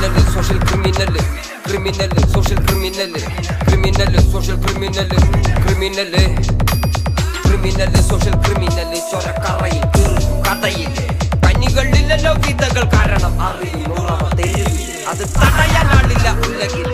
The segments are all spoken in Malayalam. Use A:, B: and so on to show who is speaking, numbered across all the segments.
A: criminal social criminal criminal social criminal criminal social criminal criminal criminal social criminal ചൊരക്കറയിൽ കഥയിൽ കഞ്ഞികളില്ലല്ലോ വിധകൾ കാരണം അറിയുന്നു അത് തടയാനാളില്ല ഉലകിൽ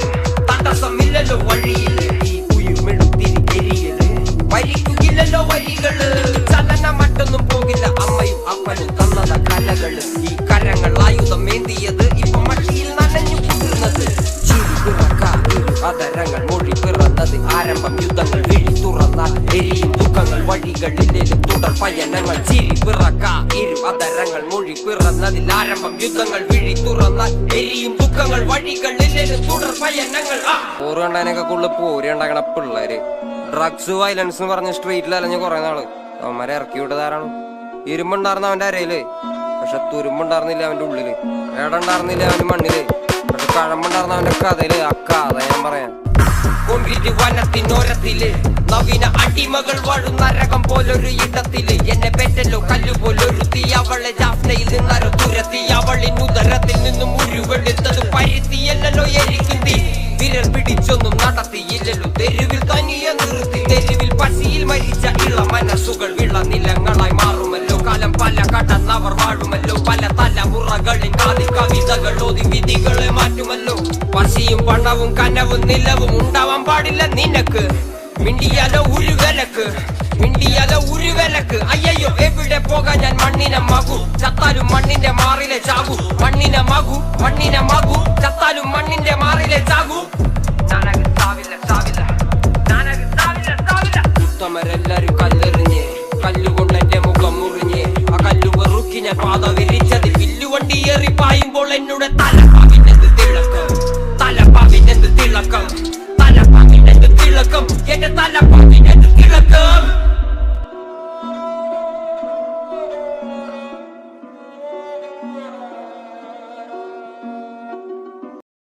A: തടസ്സമില്ലല്ലോ വഴിയിൽ ഈ ഉയിർമെടുത്തിരി എരിയല് വരിക്കുകയില്ലല്ലോ വരികള് ചലന മറ്റൊന്നും പോകില്ല അമ്മയും അപ്പനും തന്നത കലകള് ഈ കരങ്ങൾ ആയുധം ഏന്തിയത് ഇപ്പൊ മഷിയിൽ നനഞ്ഞു കുതിർന്നത് ചിരി പിറക്കാതിരു അതരങ്ങൾ മൊഴി പിറന്നത് ആരംഭം യുദ്ധങ്ങൾ വിഴി തുറന്നാൽ എരിയും ദുഃഖങ്ങൾ വഴികളിലേലും തുടർ പയനങ്ങൾ ചിരി പിറക്കാ ഇരു അതരങ്ങൾ മൊഴി പിറന്നതിൽ ആരംഭം യുദ്ധങ്ങൾ വിഴി തുറന്നാൽ എരിയും ദുഃഖങ്ങൾ വഴികളിലേലും തുടർ പയനങ്ങൾ ഓറ് കണ്ടതിനൊക്കെ കൂടുതൽ പോരി ഉണ്ടാക്കണ പിള്ളേര് ഡ്രഗ്സ് വയലൻസ് എന്ന് പറഞ്ഞ സ്ട്രീറ്റിൽ അലഞ്ഞ് കുറെ നാള് അവന്മാരെ ഇറക്കി വിട്ടതാരാണ് ഇരുമ്പുണ്ടായിരുന്ന അവന്റെ അരയില് പക്ഷെ തുരുമ്പുണ്ടായിരുന്നില്ല അവന്റെ ഉള്ളില് ഏടുണ്ടായിരുന്നില്ല അവന്റെ മണ്ണില് പക്ഷെ കഴമ്പുണ്ടായിരുന്ന അവന്റെ കഥയില് ആ കഥ ഞാൻ പറയാം കൊണ്ടിട്ട് വനത്തിനോരത്തില് നവീന അടിമകൾ വാഴും നരകം പോലൊരു ഇടത്തില് എന്നെ പെറ്റല്ലോ കല്ലുപോലൊരു തീ അവളെ ജാഫ്നയിൽ നിന്നരോ തുരത്തി അവളിനുദരത്തിൽ നിന്നും മുഴുവെടുത്തത് പരുത്തിയല്ലോ എരിക്കും തീ വിരൽ പിടിച്ചൊന്നും നടത്തിയില്ലല്ലോ തെരുവിൽ തനിയെ നിർത്തി തെരുവിൽ പശിയിൽ മരിച്ച ഇള മനസ്സുകൾ വിളനിലങ്ങളായി മാറുമല്ലോ കാലം പല കടന്നവർ വാഴുമല്ലോ പല തലമുറകളിൽ കാതി കവിതകൾ ഓതി വിധികളെ മാറ്റുമല്ലോ പശിയും പണവും കനവും നിലവും ഉണ്ടാവാൻ പാടില്ല നിനക്ക് മിണ്ടിയാലോ ഉരുവലക്ക് മിണ്ടിയാലോ ഉരുവലക്ക് അയ്യോ എവിടെ പോകാൻ ഞാൻ മണ്ണിനെ മകു ചത്താലും മണ്ണിന്റെ മാറിലെ ചാകു മണ്ണിനെ മകു മണ്ണിനെ മകു ചത്താലും മണ്ണിന്റെ മാറിലെ ചാകു ഉത്തമരെല്ലാരും കല്ലെറിഞ്ഞ് കല്ലുകൊണ്ട് എന്റെ മുഖം മുറിഞ്ഞ് ആ കല്ലു വെറുക്കി ഞാൻ പാത വിരിച്ചത് വില്ലുവണ്ടി ഏറി പായുമ്പോൾ എന്നോട് തല